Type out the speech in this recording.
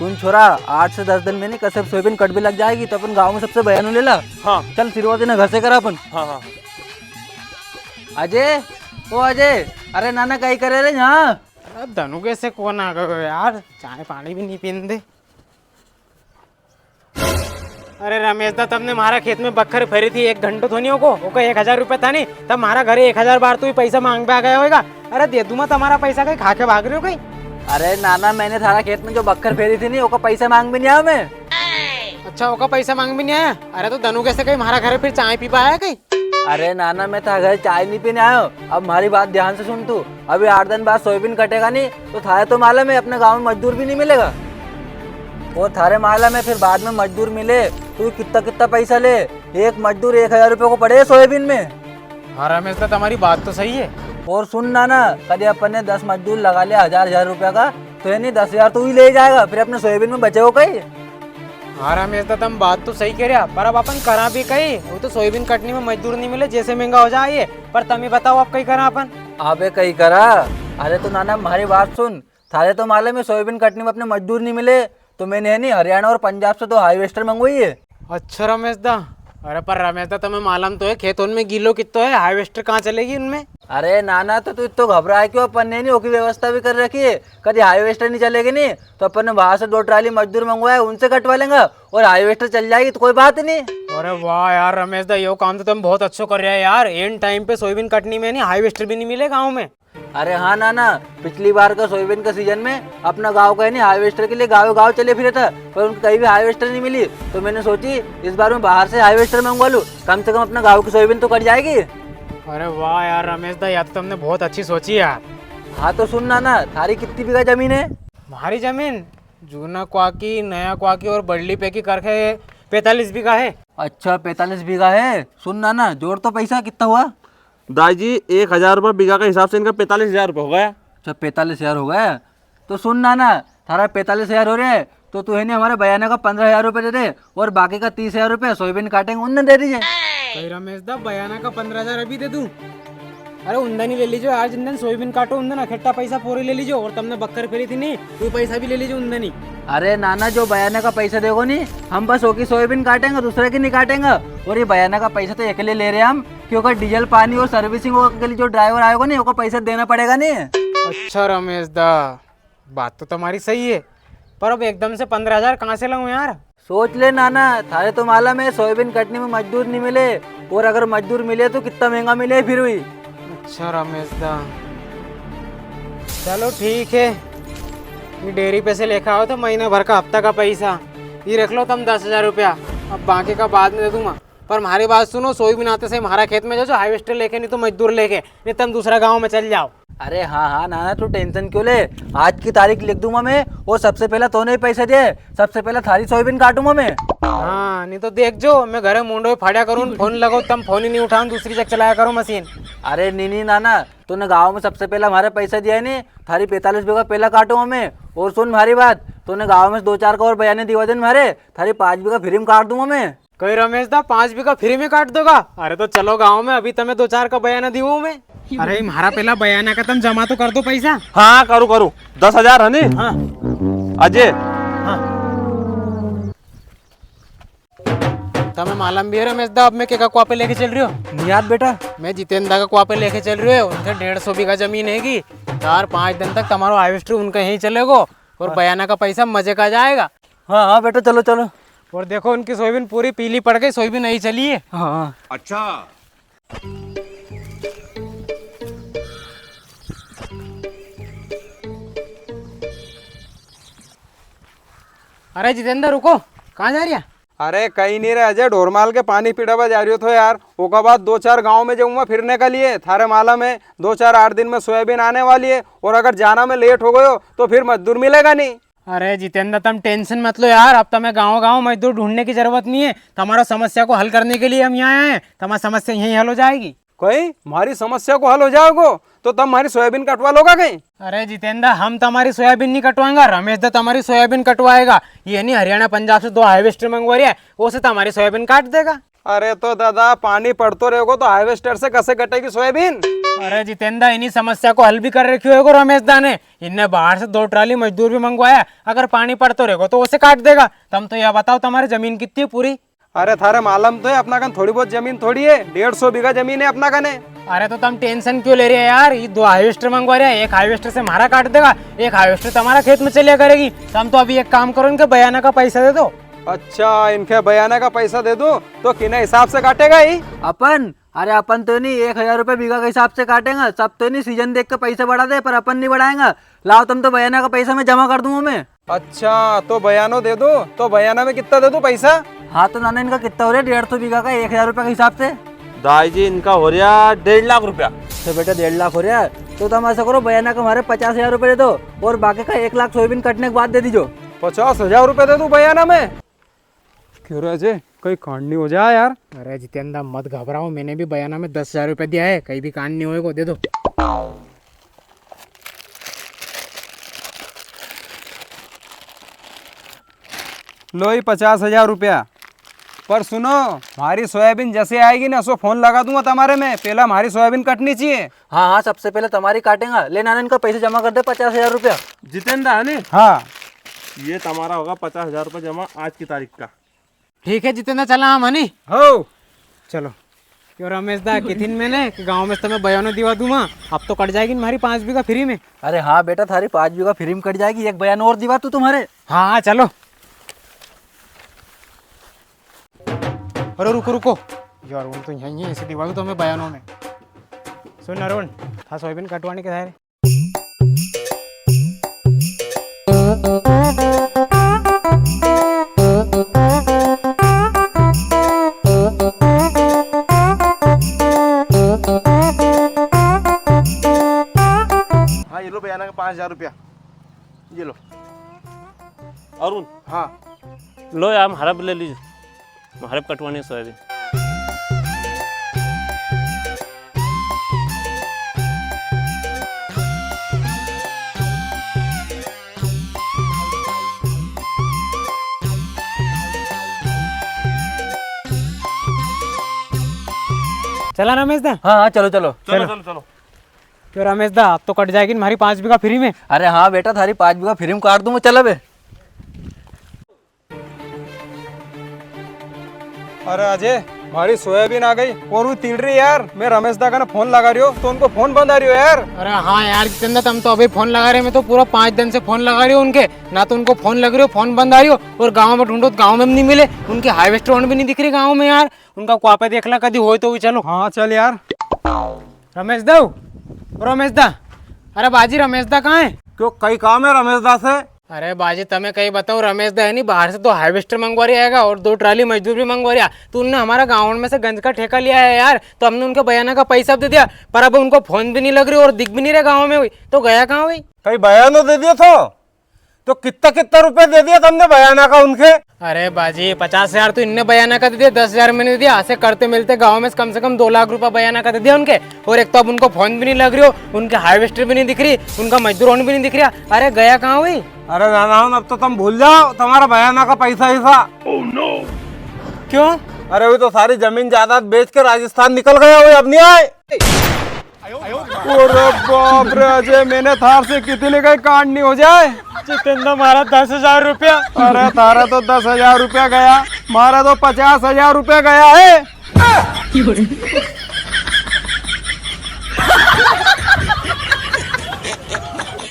सुन छोरा, 8 से 10 दिन में नहीं कसम सोयाबीन कट भी लग जाएगी तो अपन गांव में सबसे बयान ले ला। हाँ चल शुरुआत ना घर से करा अपन। हाँ हाँ। अजय, ओ अजय, अरे नाना कहीं करे रे यहाँ। अरे धनु कैसे कौन आ गए यार, चाय पानी भी नहीं पीने दे। अरे रमेश दा, तब ने हमारा खेत में बखर फेरी थी 1 घंटे धोनियों को, ओके 1000 रुपये था नहीं, तब हमारा घरे 1000 बार तो ही पैसा मांग पे आ गया होगा। अरे दे दूँ मैं तुम्हारा पैसा, कहीं खा के भाग रहे हो कहीं? अरे नाना, मैंने थारा खेत में जो बक्कर फेरी थी नहीं, वो पैसा मांग भी नहीं आया मैं। अच्छा, ओका पैसा मांग भी नहीं आया? अरे तो धनु कैसे कहीं हमारा घर फिर चाय पी पाया कहीं? अरे नाना, मैं था घर चाय नहीं पीने आया हूँ। अब हमारी बात ध्यान से सुन तू, अभी 8 दिन बाद सोयाबीन कटेगा नहीं तो थारे तो मालूम है अपने गाँव में मजदूर भी नहीं मिलेगा। और थारे मालूम है फिर बाद में मजदूर मिले तो कितना कितना पैसा ले, एक मजदूर 1000 रुपये को पड़े सोयाबीन में। हाँ रमेश दा, तुम्हारी बात तो सही है। और सुन नाना, कभी अपन ने 10 मजदूर लगा लिया 1000 रुपया का, तो ये नहीं 10,000 तू ही ले जाएगा, फिर अपने सोयाबीन में बचे हो कहीं। हाँ रमेश दा, तुम बात तो सही कह रहे, पर अब अपन करा भी कहीं, वो तो सोयाबीन कटने में मजदूर नहीं मिले, जैसे महंगा हो जाए। पर तुम ही बताओ अब कहीं करा अपन? अबे कहीं करा। अरे तो नाना हमारी बात सुन, थारे तो मालूम है सोयाबीन कटने में अपने मजदूर नहीं मिले, तो मैंने नहीं हरियाणा और पंजाब से तो हार्वेस्टर मंगवाई है। अच्छा रमेश दा, अरे पर रमेश दा तुम्हें मालूम तो है खेतों में गीलो कितना है, हार्वेस्टर कहाँ चलेगी उनमें? अरे नाना, तो तू इतना घबरा है क्यों? अपन ने नहीं ओकी व्यवस्था भी कर रखी है, कभी हार्वेस्टर नहीं चलेगी नहीं तो अपन ने वहां से 2 ट्राली मजदूर मंगवाए, उनसे कटवा लेंगे और हार्वेस्टर चल जाएगी तो कोई बात नहीं। अरे वाह यार रमेश दा, यो काम तो तुम बहुत अच्छा कर रहे हैं यार। एंड टाइम पे सोयाबीन कटनी में नहीं हार्वेस्टर भी नहीं मिले गाँव में। अरे हाँ नाना, पिछली बार का सोयाबीन का सीजन में अपना गांव का नहीं हार्वेस्टर के लिए गाँव चले फिरे था, पर उनको कहीं भी हार्वेस्टर नहीं मिली, तो मैंने सोची इस बार मैं बाहर से हार्वेस्टर मंगवा लूँ, कम से कम अपना गाँव की सोयाबीन तो कट जाएगी। अरे वाह यार रमेश दा, या तो तुमने बहुत अच्छी सोची यार। हाँ तो सुन नाना, थारी कितनी बीघा जमीन है? हमारी जमीन जूना क्वाकी, नया क्वाकी और बड़ली पे की करके 45 बीघा है। अच्छा 45 बीघा है। सुन नाना, जोड़ तो पैसा कितना हुआ? दादाजी 1000 रुपये बीघा के हिसाब से इनका 45,000 रुपये हो गया। अच्छा 45,000 हो गया। तो सुन नाना, थारा 45,000 हो रहे हैं तो तू है नहीं हमारे बयाना का 15,000 रुपये दे दे, और बाकी का 30,000 रुपये सोयाबीन काटेंगे उनने दे दीजिए। कहीं रमेश दा, बयाना का 15,000 अभी दे दूं? अरे उंदन ही ले लीजिए, आज इंदन सोयाबीन काटो, उंदन इकट्ठा पैसा पूरी ले लीजिए, और तुमने बक्कर फेरी थी नहीं वो पैसा भी ले लीजिए उंदन ही। अरे नाना, जो बयाना का पैसा देखो नहीं, हम बस ओकी सोयाबीन काटेंगे, दूसरे की नहीं काटेंगे। और ये बयाना का पैसा तो अकेले ले रहे हैं हम, क्योंकि डीजल पानी और सर्विसिंग के लिए जो ड्राइवर आएगा नहीं, वो पैसा देना पड़ेगा नहीं। अच्छा रमेश दा, बात तो तुम्हारी सही है, पर अब एकदम से 15,000 कहाँ से लाऊं यार? सोच ले नाना, थारे तो मालूम है सोयाबीन कटने में मजदूर नहीं मिले, और अगर मजदूर मिले तो कितना महंगा मिले फिर हुई। अच्छा रमेश दा, चलो ठीक है, ये डेयरी पे से लेकर आओ तो महीना भर का हफ्ता का पैसा ये रख लो तुम 10,000 रुपया, अब बाकी का बाद में दे दूंगा। पर हमारी बात सुनो, सोयाबीन आते से हमारा खेत में जो हार्वेस्टर लेके, नहीं तो मजदूर लेके, नहीं तुम दूसरा गाँव में चल जाओ। अरे हाँ हाँ नाना, तू टेंशन क्यों ले, आज की तारीख लिख दूंगा मैं, और सबसे पहले तूने ही पैसे दिए, सबसे पहले थारी सोयाबीन काटूंगा मैं। हाँ, नहीं तो देख जो मैं घरे मुंडो फाड़ा करूँ, फोन लगाओ तुम फोन ही नहीं उठाऊं, दूसरी जगह चलाया करो मशीन। अरे नहीं नाना, तूने गाँव में सबसे पहले हमारे पैसे दिया नहीं, थारी 45 बीघा पहला काटूंगा मैं। और सुन हमारी बात, तूने गाँव में 2-4 का और बयाने दिवा दिन मारे, थारी 5 बीघा फ्री में काट दूंगा मैं। कहीं रमेश दा, 5 बीघा फ्री में काट दोगा? अरे तो चलो गाँव में, अभी तुम्हें 2-4 का बयाना दियो मैं। अरे हमारा पहला बयाना का तुम जमा तो कर दो पैसा। हाँ करूँ 10,000 है नहीं? हाँ अजय, हाँ, तुम्हें मालूम भी है रमेश दा, अब मैं क्या कुआ पे लेके चल रही हो? नियाद बेटा, मैं जितेंद्र का कुआ पे लेके चल रही हूँ, उनसे 150 बीघा जमीन हैगी, 4-5 दिन तक तुम्हारा हार्वेस्टर उनका यहीं चलेगा, और बयाना का पैसा मजे का जाएगा। हाँ हाँ बेटा, चलो चलो। और देखो उनकी सोयाबीन पूरी पीली पड़ गई, सोयाबीन नहीं चली है। हाँ अच्छा अरे जितेंद्र रुको, कहाँ जा रही है? अरे कहीं नहीं रहे अजय, ढोरमाल के पानी पीड़ावा जा रही हो तो यार, ओका बाद 2-4 गांव में जाऊंगा फिरने के लिए, थारे माला में 2-4-8 दिन में सोयाबीन आने वाली है, और अगर जाना में लेट हो गए हो तो फिर मजदूर मिलेगा नहीं। अरे जितेंद्र तुम टेंशन मत लो यार, अब तुम्हें गाँव मजदूर ढूंढने की जरूरत नहीं है, तुम्हारा समस्या को हल करने के लिए हम यहाँ आए हैं, तुम्हारी समस्या यहीं हल हो जाएगी। कोई हमारी समस्या को हल हो जाओगे तो तुम हमारी सोयाबीन कटवा लोगा कहीं? अरे जितेंद्र, हम तुम्हारी सोयाबीन नहीं कटवाएंगे, रमेश दा तुम्हारी सोयाबीन कटवाएगा। ये नहीं हरियाणा पंजाब से 2 हार्वेस्टर मंगवा रही है, वो से तुम्हारी सोयाबीन काट देगा। अरे तो दादा, पानी पड़ते रहेगा तो हार्वेस्टर से कैसे कटेगी सोयाबीन? अरे जितेंद्र, इन्हीं समस्या को हल भी कर रखी होगा रमेश दा ने। इनने बाहर से 2 ट्राली मजदूर भी मंगवाया। अगर पानी पड़ते रहेगा तो उसे काट देगा। तुम तो यह बताओ तुम्हारी जमीन कितनी है पूरी? अरे थारे मालूम तो है अपना कन थोड़ी बहुत जमीन थोड़ी है, 150 बीघा जमीन है अपना कने। अरे तो तुम टेंशन क्यों ले रहे हैं यार? ये 2 हार्वेस्टर मंगवा रहे हैं, एक हार्वेस्टर से हमारा काट देगा, एक हार्वेस्टर तुम्हारा खेत में चलिया करेगी। तुम तो अभी एक काम करो, इनके बयाना का पैसा दे दो। अच्छा, इनके बयाना का पैसा दे दूं तो किने हिसाब से काटेगा ही? अपन, अरे अपन तो नहीं 1000 रुपये बीघा के हिसाब से काटेंगे। सब तो नहीं सीजन देख के पैसे बढ़ा दे, पर अपन नहीं बढ़ाएंगे। लाओ तुम तो बयाना का पैसा मैं जमा कर दूंगा मैं। अच्छा, तो बयानो दे दो। तो बयाना में कितना दे दूं पैसा? हाँ तो नाना, इनका कितना हो रहा है? 150 बीघा का 1000 रुपये के हिसाब से। दाई जी इनका हो रहा 1.5 लाख रुपया। तो बेटा 1.5 लाख हो रहा है, तो तुम ऐसा करो, बयाना का हमारे 50,000 रुपये दे दो और बाकी का 1 लाख सोयाबीन कटने के बाद दे दीजिए। 50,000 रुपये दे दूं बयाना में? क्यों रे अजय, कहीं कांड नहीं हो जाए यार? अरे जितेंद्र मत घबराओ, मैंने भी बयाना में 10,000 रुपये दिया है, कहीं भी कांड नहीं होएगा, दे दो। लो ही 50,000 रुपया। पर सुनो, हमारी सोयाबीन जैसे आएगी ना, सो फोन लगा दूंगा तुम्हारे में। पहला हमारी सोयाबीन कटनी चाहिए। हाँ हाँ, सबसे पहले तुम्हारी काटेंगे। ले नाना, इनका पैसे जमा कर दे 50,000 रुपया। जितेंद्र है नी, हाँ, ये तुम्हारा होगा 50,000 रुपये जमा आज की तारीख का। ठीक है जितेंद्र, चला हम हनी। हो चलो। क्यों रमेश दा, कितने मैंने कि गाँव में तुम्हें बयानो दिवा दूंगा। अब तो कट जाएगी हमारी 5 बीघा फ्री में। अरे हाँ बेटा, थारी 5 बीघा फ्री में कट जाएगी। एक बयान और दिवा तू तुम्हारे। हाँ हाँ चलो। अरे रुको रुको यार, उन तो यहीं है, ऐसे दिवा दो तो हमें बयानों में। सुन अरुण, था सोयाबीन कटवाने के धारे। हाँ ये लो बयाना का 5,000 रुपया, ये लो। अरुण, हाँ, लो यार हरब ले लीजिए, हरब कटवानी है सोयाबीन। चला रमेश दा? हाँ हाँ, चलो चलो। चलो चलो चलो। क्यों रमेश दा, अब तो कट जाएगी हमारी 5 बीघा फ्री में। अरे हाँ बेटा, थारी 5 बीघा फ्री में काट दूंगा। चलो बे। अरे अजय, हमारी सोयाबीन आ गई और वो तिल रही यार। मैं रमेश दा का ना फोन लगा रही हो तो उनको फोन बंद आ रही हो यार। अरे हाँ यार जितेंद्र, तुम तो अभी फोन लगा रहे हो, मैं तो पूरा 5 दिन से फोन लगा रही हूँ उनके, ना तो उनको फोन लग रही हो, फोन बंद आ रही हो। और गांव में ढूंढो तो गांव में भी नहीं मिले, उनके हार्वेस्टर भी नहीं दिख रही गाँव में यार। उनका क्वापे देख ला कभी हो तो भी। चलो हाँ चल यार। रमेश दा, रमेश दा, अरे बाजी रमेश दा कहाँ है? क्यों, कई काम है रमेश दा से? अरे बाजी तुम्हें कहीं बताओ, रमेश दा है नहीं, बाहर से तो हार्वेस्टर मंगवा रही आएगा और 2 ट्राली मजदूर भी मंगवा रहा। तो उनने हमारा गाँव में से गंज का ठेका लिया है यार, तो हमने उनके बयाना का पैसा दे दिया, पर अब उनको फोन भी नहीं लग रही और दिख भी नहीं रहे गाँव में। हुई तो गया कहाँ हुई? कई बयानो दे दिया तो कितना कितना रुपए दे दिया तुमने बयाना का उनके? अरे बाजी 50,000 तो इनने बयाना का दे दिया, 10,000 मैंने दे दिया। ऐसे करते मिलते गांव में से कम 2 लाख रुपया बयाना का दे दिया उनके। और एक तो अब उनको फोन भी नहीं लग रही हो, उनके हार्वेस्टर भी नहीं दिख रही, उनका मजदूर भी नहीं दिख रहा। अरे गया कहाँ हुई? अरे नाना, अब तो तुम भूल जाओ तुम्हारा बयाना का पैसा ही था। क्यों? अरे वो तो सारी जमीन जायदाद बेच के राजस्थान निकल गया, वो अब नहीं आए। अरे बाप रे अजय, मैंने थार से कितने का कांड नहीं हो जाए। जितेंद्र मारा 10,000 रुपया। अरे तारा तो 10,000 रुपया गया, मारा तो 50,000 रुपया गया है।